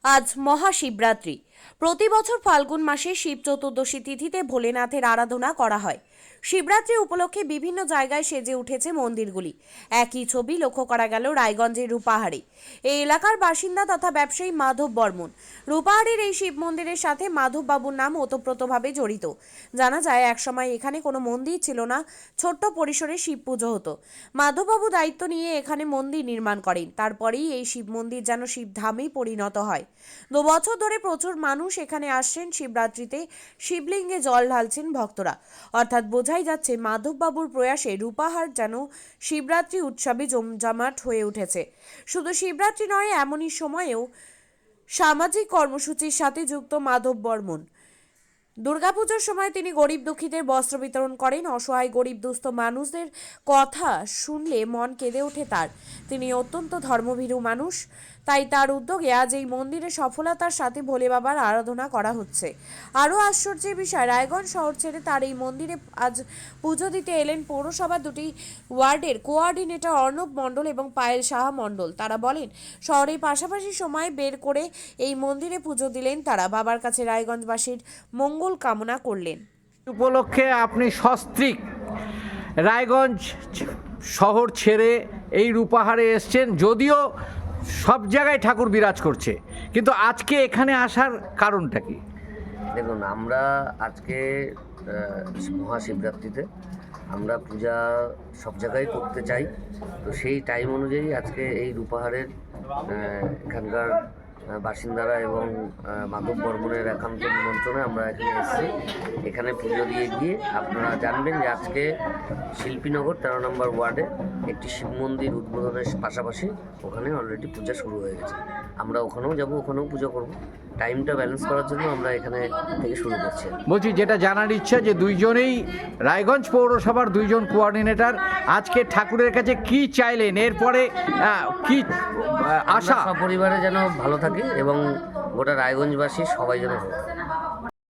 আজ মহাশিবরাত্রি। প্রতি বছর ফাল্গুন মাসে শিব চতুর্দশী তিথিতে ভোলেনাথের আরাধনা করা হয়। শিবরাত্রি উপলক্ষে বিভিন্ন জায়গায় সেজে উঠেছে মন্দিরগুলি। একই ছবি লক্ষ্য করা গেল রায়গঞ্জের রূপাহারে। এই এলাকার বাসিন্দা তথা ব্যবসায়ী মাধব বর্মন। রূপাহারের এই শিব মন্দিরের সাথে মাধব বাবুর নাম ওতপ্রোতভাবে জড়িত। জানা যায় একসময় এখানে কোনো মন্দির ছিল না, ছোট্ট পরিসরে শিব পুজো হতো। মাধববাবু দায়িত্ব নিয়ে এখানে মন্দির নির্মাণ করেন। তারপরেই এই শিব মন্দির যেন শিবধামেই পরিণত হয়। 2 বছর ধরে প্রচুর মানুষ এখানে আসছেন শিবরাত্রিতে, শিবলিঙ্গে জল ঢালছেন ভক্তরা। অর্থাৎ বোঝাই যাচ্ছে মাধববাবুর প্রয়াসে রূপাহার যেন শিবরাত্রি উৎসবে জমজমাট হয়ে উঠেছে। শুধু শিবরাত্রি নয়, এমনই সময়েও সামাজিক কর্মসূচির সাথে যুক্ত মাধব বর্মন। দুর্গাপুজোর সময় তিনি গরিব দুঃখীদের বস্ত্র বিতরণ করেন। অসহায় গরিব দুস্থ মানুষদের কথা শুনলে মন কেঁদে ওঠে তার। তিনি অত্যন্ত ধর্মভীরু মানুষ, তাই তার উদ্যোগে আজ এই মন্দিরে সফলতার সাথে ভোলে বাবার আরাধনা করা হচ্ছে। আরও আশ্চর্যের বিষয়, রায়গঞ্জ শহর ছেড়ে তার এই মন্দিরে আজ পুজো দিতে এলেন পৌরসভার 2টি ওয়ার্ডের কোঅর্ডিনেটর অর্ণব মণ্ডল এবং পায়েল সাহা মণ্ডল। তারা বলেন, শহরের পাশাপাশি সময় বের করে এই মন্দিরে পুজো দিলেন তারা। বাবার কাছে রায়গঞ্জবাসীর মঙ্গল কামনা করলেন। উপলক্ষে আপনি সস্ত্রীক রায়গঞ্জ শহর ছেড়ে এই রূপাহারে এসছেন, যদিও সব জায়গায় ঠাকুর বিরাজ করছে, কিন্তু আজকে এখানে আসার কারণটা কি? দেখুন, আমরা আজকে মহাশিবরাত্রিতে আমরা পূজা সব জায়গায় করতে চাই। তো সেই টাইম অনুযায়ী আজকে এই রূপাহারের এখানকার বাসিন্দারা এবং মাধব বর্মনের একান্ত নিমন্ত্রণে আমরা এখানে এসেছি। এখানে পুজো দিয়ে গিয়ে আপনারা জানবেন যে আজকে শিল্পীনগর 13 নম্বর ওয়ার্ডে একটি শিব মন্দির উদ্বোধনের পাশাপাশি ওখানে অলরেডি পূজা শুরু হয়ে গেছে। আমরা ওখানেও যাব, ওখানেও পুজো করব। টাইমটা ব্যালেন্স করার জন্য আমরা এখানে থেকে শুরু করছি। বলছি, যেটা জানার ইচ্ছা যে দুইজনেই রায়গঞ্জ পৌরসভার 2 জন কোঅর্ডিনেটর আজকে ঠাকুরের কাছে কি চাইলেন, এরপরে কি আশা? সপরিবারে যেন ভালো থাকে এবং গোটা রায়গঞ্জবাসী সবাই যেন ভালো থাকে।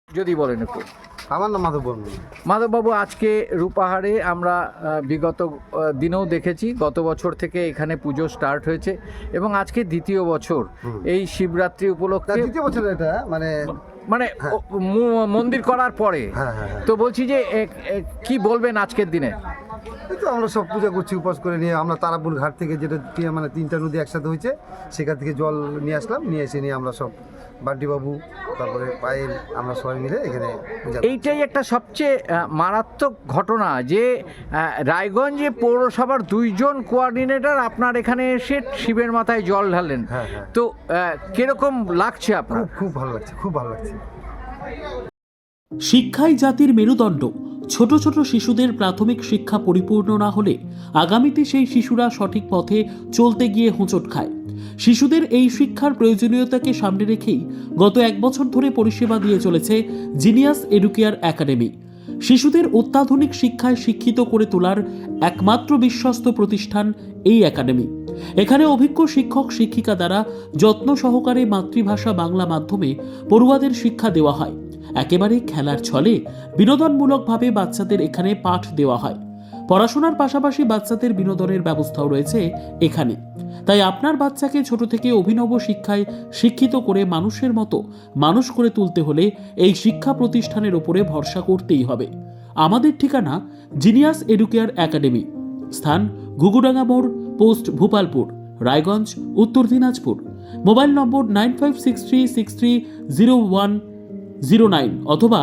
যদি বলেন একটু। আমার নাম মাধব বর্মন। মাধববাবু, আজকে রূপাহারে আমরা বিগত দিনেও দেখেছি, গত বছর থেকে এখানে পুজো স্টার্ট হয়েছে এবং আজকে 2য় বছর এই শিবরাত্রি উপলক্ষে। 2য় বছর এটা মানে মন্দির করার পরে। তো বলছি যে কি বলবেন আজকের দিনে? এই তো আমরা সব পূজা করছি উপাস করে নিয়ে। আমরা তারাপুর ঘাট থেকে, যেটা মানে 3টা নদী একসাথে হয়েছে, সেখান থেকে জল নিয়ে আসলাম। নিয়ে এসে নিয়ে আমরা সব বাড্ডিবাবু, তারপরে পায়েল, আমরা সবাই মিলে এখানে পূজা। এইটাই একটা সবচেয়ে মারাত্মক ঘটনা যে রায়গঞ্জে পৌরসভার 2 জন কোঅর্ডিনেটর আপনার এখানে এসে শিবের মাথায় জল ঢালেন। তো কিরকম লাগছে আপনার? খুব ভালো লাগছে, খুব ভালো লাগছে। শিক্ষাই জাতির মেরুদণ্ড। ছোট ছোট শিশুদের প্রাথমিক শিক্ষা পরিপূর্ণ না হলে আগামীতে সেই শিশুরা সঠিক পথে চলতে গিয়ে হোঁচট খায়। শিশুদের এই শিক্ষার প্রয়োজনীয়তাকে সামনে রেখেই গত 1 বছর ধরে পরিষেবা দিয়ে চলেছে জিনিয়াস এডুকেয়ার একাডেমি। শিশুদের অত্যাধুনিক শিক্ষায় শিক্ষিত করে তোলার একমাত্র বিশ্বস্ত প্রতিষ্ঠান এই একাডেমি। এখানে অভিজ্ঞ শিক্ষক শিক্ষিকা দ্বারা যত্ন সহকারে মাতৃভাষা বাংলা মাধ্যমে পড়ুয়াদের শিক্ষা দেওয়া হয়। একেবারে খেলার ছলে বিনোদনমূলকভাবে বাচ্চাদের এখানে পাঠ দেওয়া হয়। পড়াশোনার পাশাপাশি বাচ্চাদের বিনোদনের ব্যবস্থাও রয়েছে এখানে। তাই আপনার বাচ্চাকে ছোট থেকে অভিনব শিক্ষায় শিক্ষিত করে মানুষের মতো মানুষ করে তুলতে হলে এই শিক্ষা প্রতিষ্ঠানের উপরে ভরসা করতেই হবে। আমাদের ঠিকানা জিনিয়াস এডুকেয়ার একাডেমি, স্থান ঘুঘুডাঙ্গা মোড়, পোস্ট ভূপালপুর, রায়গঞ্জ, উত্তর দিনাজপুর। মোবাইল নম্বর 9563630109 অথবা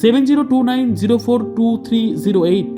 7029042308।